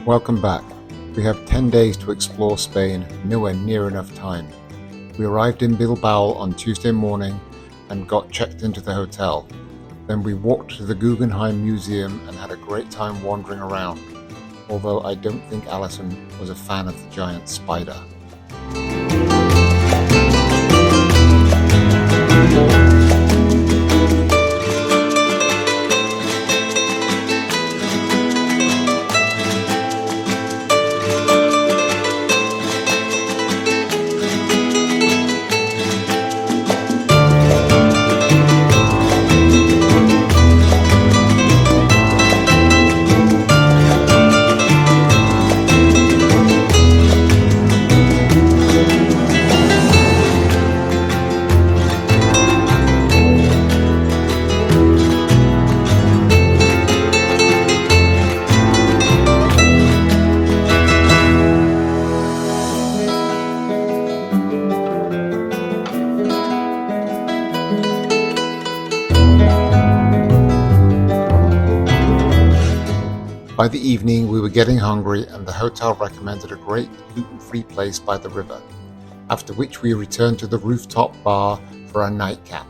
Welcome back. We have 10 days to explore Spain, nowhere near enough time. We arrived in Bilbao on Tuesday morning and got checked into the hotel. Then we walked to the Guggenheim Museum and had a great time wandering around, although I don't think Alison was a fan of the giant spider. By the evening, we were getting hungry and the hotel recommended a great gluten-free place by the river, after which we returned to the rooftop bar for a nightcap.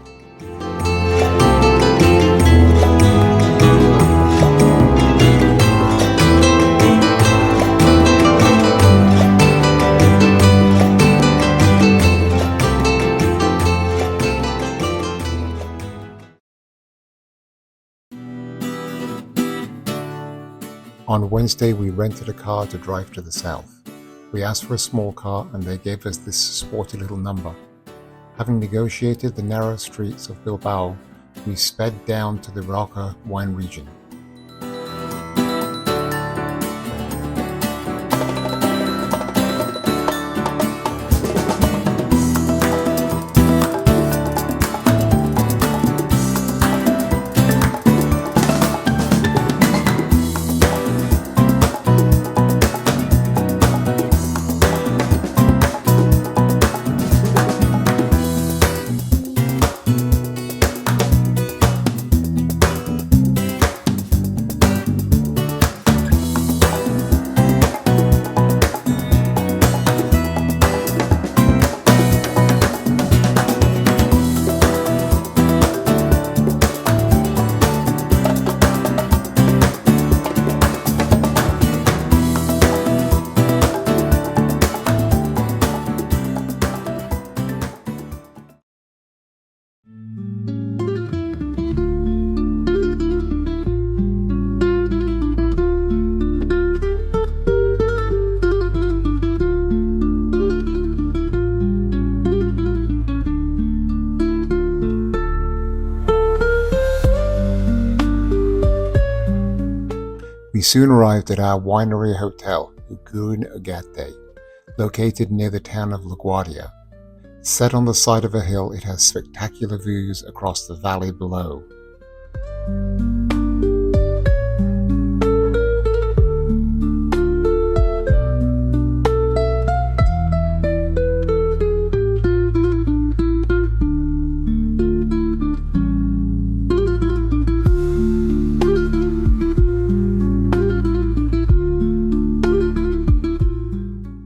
On Wednesday, we rented a car to drive to the south. We asked for a small car and they gave us this sporty little number. Having negotiated the narrow streets of Bilbao, we sped down to the Rioja wine region. We soon arrived at our winery hotel, Ugurin Ugarte, located near the town of LaGuardia. Set on the side of a hill, it has spectacular views across the valley below.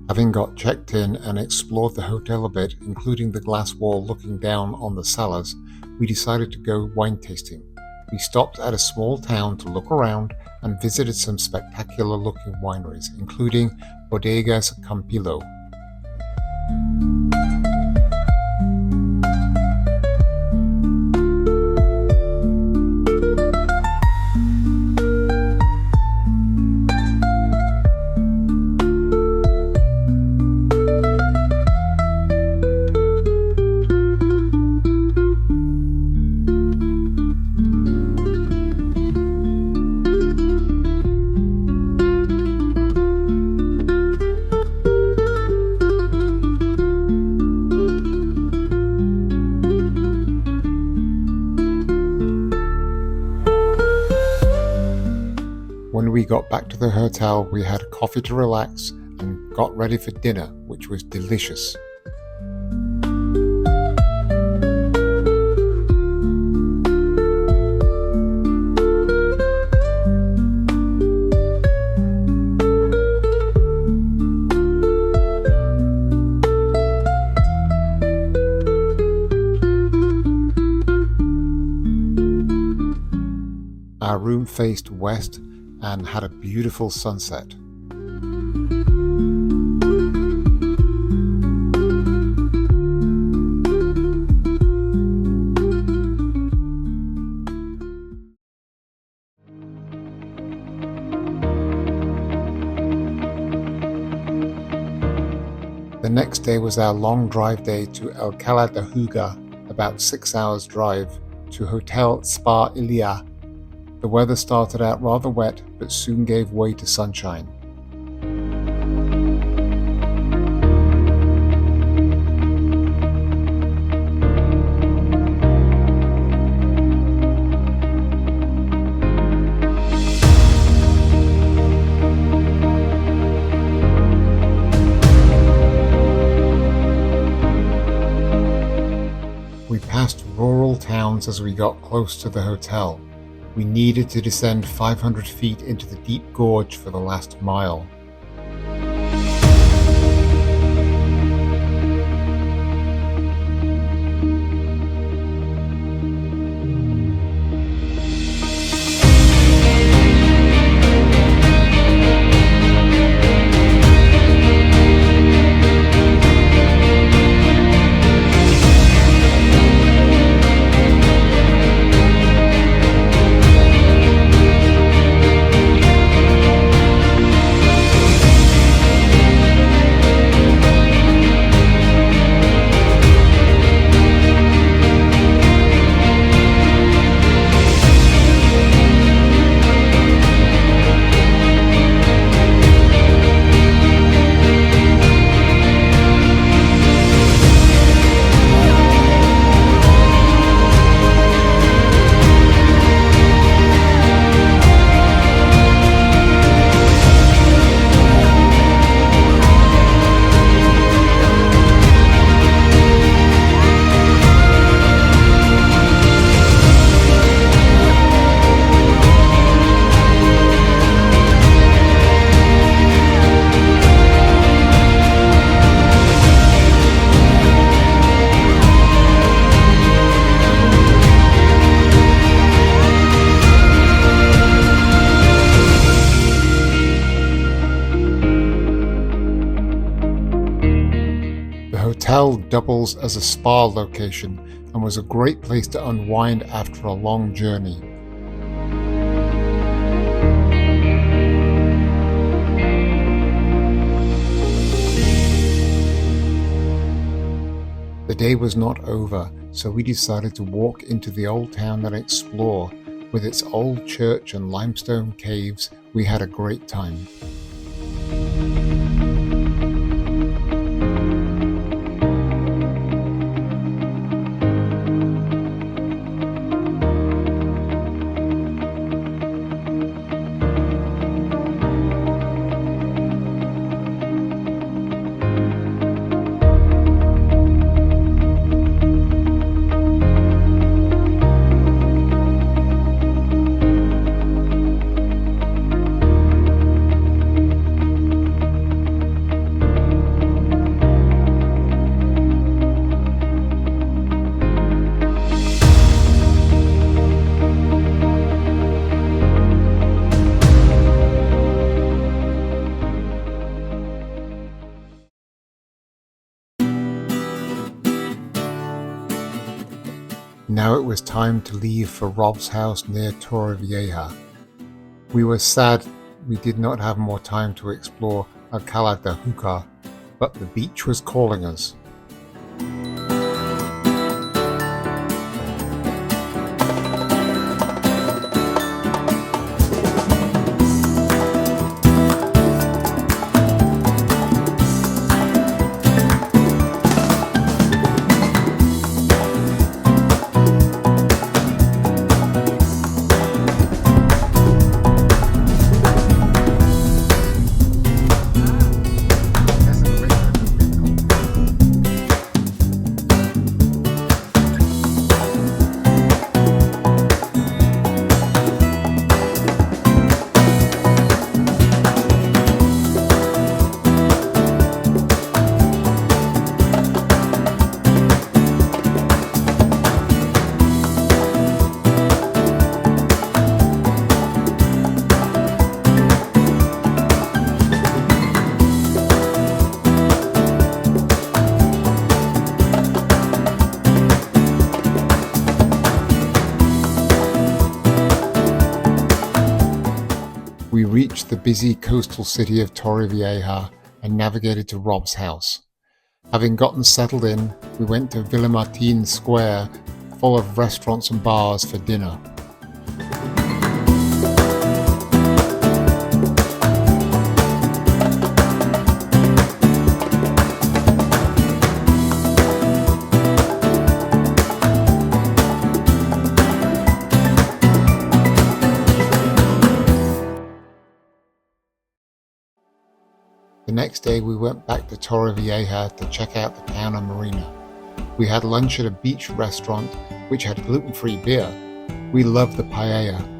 Having got checked in and explored the hotel a bit, including the glass wall looking down on the cellars, we decided to go wine tasting. We stopped at a small town to look around and visited some spectacular looking wineries, including Bodegas Campillo. When we got back to the hotel, we had coffee to relax and got ready for dinner, which was delicious. room faced west and had a beautiful sunset. The next day was our long drive day to Alcalá de Huga, about 6 hours drive, to Hotel Spa Ilia. The weather started out rather wet, but soon gave way to sunshine. We passed rural towns as we got close to the hotel. We needed to descend 500 feet into the deep gorge for the last mile. The hotel doubles as a spa location and was a great place to unwind after a long journey. The day was not over, so we decided to walk into the old town and explore. With its old church and limestone caves, we had a great time. Now it was time to leave for Rob's house near Torrevieja. We were sad we did not have more time to explore Alcalá de Huga, but the beach was calling us. reached the busy coastal city of Torrevieja and navigated to Rob's house. Having gotten settled in, we went to Villa Martin Square, full of restaurants and bars, for dinner. The next day we went back to Torrevieja to check out the town and marina. We had lunch at a beach restaurant which had gluten-free beer. We loved the paella.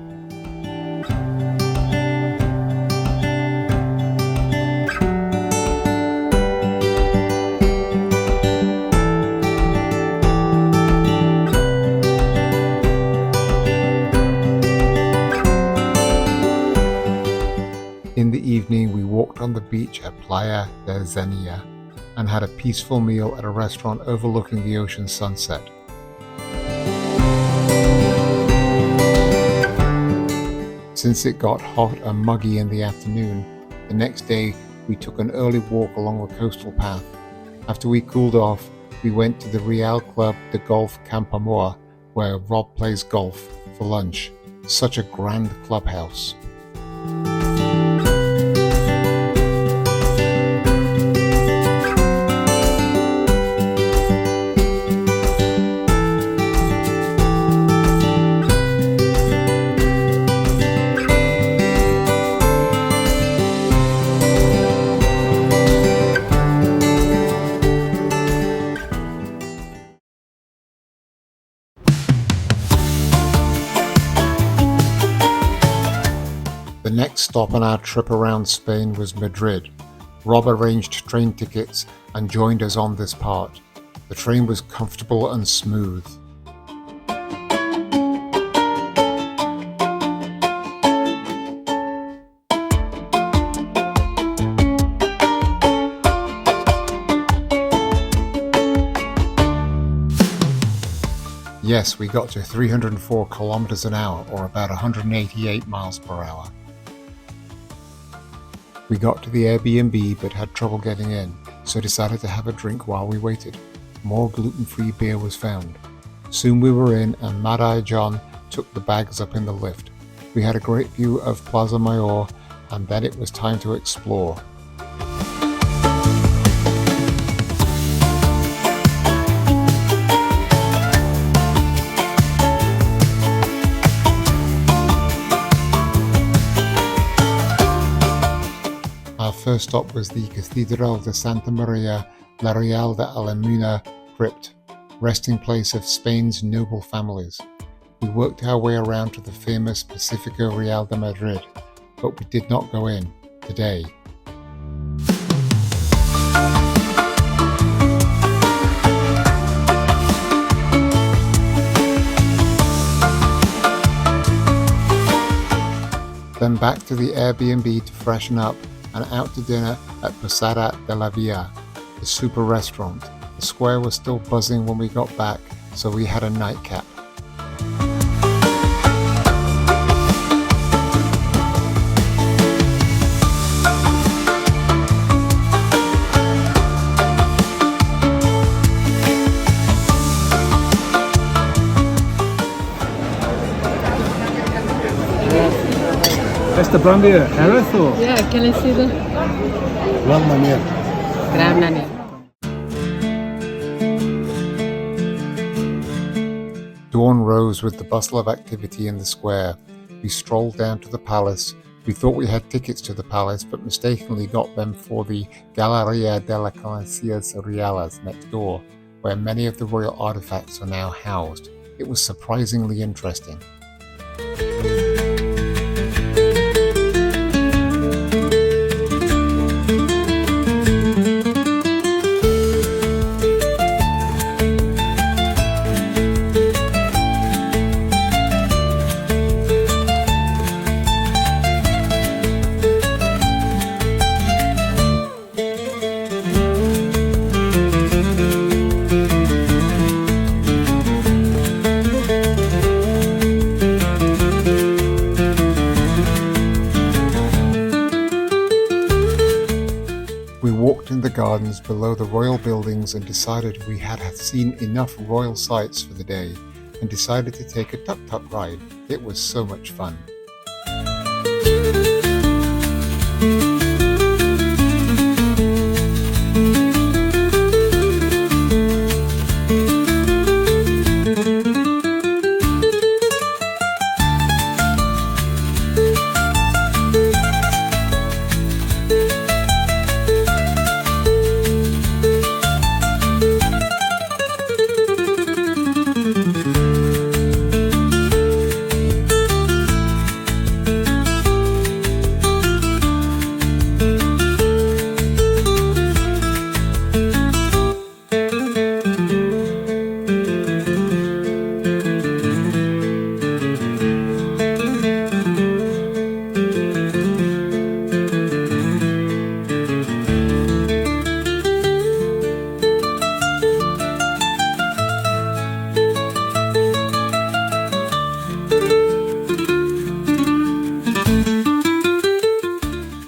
In the evening, we walked on the beach at Playa de Zenia and had a peaceful meal at a restaurant overlooking the ocean sunset. Since it got hot and muggy in the afternoon, the next day we took an early walk along the coastal path. After we cooled off, we went to the Real Club de Golf Campoamor, where Rob plays golf, for lunch. Such a grand clubhouse. The next stop on our trip around Spain was Madrid. Rob arranged train tickets and joined us on this part. The train was comfortable and smooth. Yes, we got to 304 kilometers an hour, or about 188 miles per hour. We got to the Airbnb but had trouble getting in, so decided to have a drink while we waited. More gluten-free beer was found. Soon we were in, and Mad-Eye John took the bags up in the lift. We had a great view of Plaza Mayor, and then it was time to explore. Our first stop was the Cathedral de Santa Maria la Real de Almudena crypt, resting place of Spain's noble families. We worked our way around to the famous Pacifico Real de Madrid, but we did not go in today. Then back to the Airbnb to freshen up and out to dinner at Posada de la Villa, the super restaurant. The square was still buzzing when we got back, so we had a nightcap. Este brandy Harris or? Yeah, can I see the Gran Manier. Gran Manier? Dawn rose with the bustle of activity in the square. We strolled down to the palace. We thought we had tickets to the palace, but mistakenly got them for the Galeria de las Ciencias Reales next door, where many of the royal artifacts are now housed. It was surprisingly interesting. We walked in the gardens below the royal buildings and decided we had seen enough royal sights for the day and decided to take a tuk-tuk ride. It was so much fun.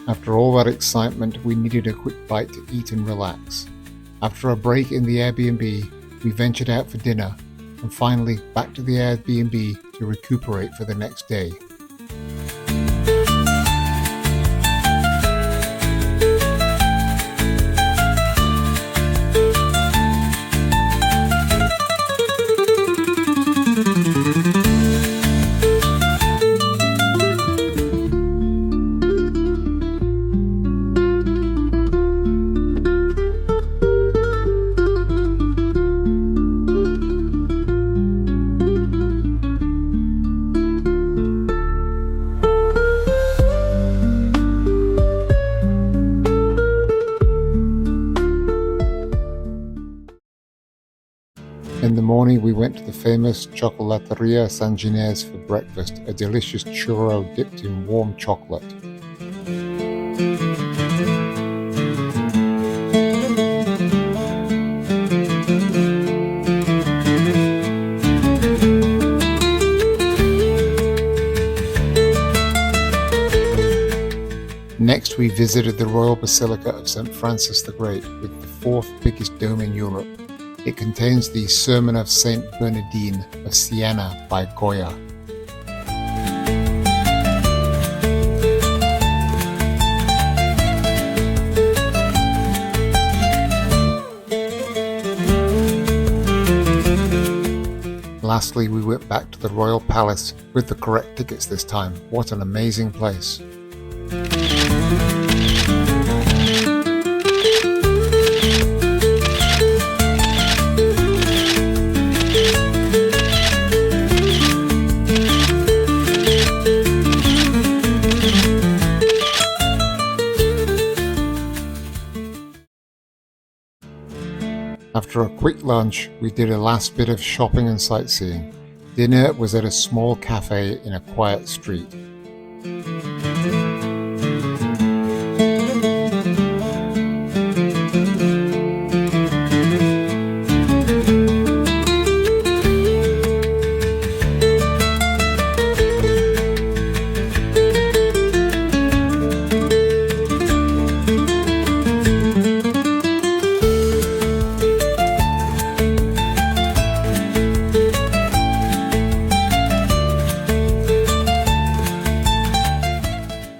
After all that excitement, we needed a quick bite to eat and relax. After a break in the Airbnb, we ventured out for dinner, and finally back to the Airbnb to recuperate for the next day. In the morning, we went to the famous Chocolateria San Ginés for breakfast, a delicious churro dipped in warm chocolate. Next, we visited the Royal Basilica of St. Francis the Great, with the fourth biggest dome in Europe. It contains the Sermon of Saint Bernardine of Siena by Goya. Lastly, we went back to the Royal Palace with the correct tickets this time. What an amazing place! After a quick lunch, we did a last bit of shopping and sightseeing. Dinner was at a small cafe in a quiet street.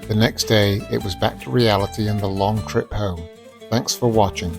The next day, it was back to reality and the long trip home. Thanks for watching.